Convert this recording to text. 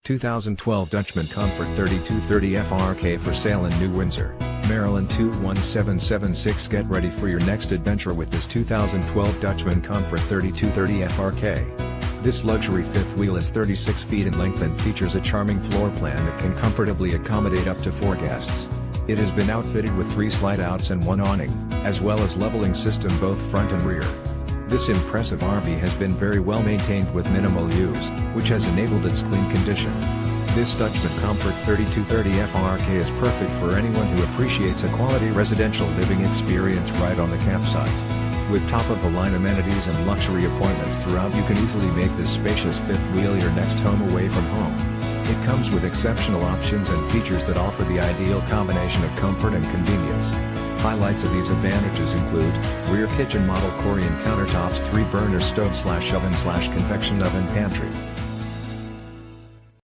2012 Dutchmen Komfort 3230 FRK for sale in New Windsor, Maryland 21776. Get ready for your next adventure with this 2012 Dutchmen Komfort 3230 FRK. This luxury fifth wheel is 36 feet in length and features a charming floor plan that can comfortably accommodate up to 4 guests. It has been outfitted with 3 slide-outs and 1 awning, as well as leveling system both front and rear. This impressive RV has been very well maintained with minimal use, which has enabled its clean condition. This Dutchmen Komfort 3230 FRK is perfect for anyone who appreciates a quality residential living experience right on the campsite. With top-of-the-line amenities and luxury appointments throughout, you can easily make this spacious fifth wheel your next home away from home. It comes with exceptional options and features that offer the ideal combination of comfort and convenience. Highlights of these advantages include rear kitchen ModelCorian countertops, 3-burner stove/oven/convection oven pantry.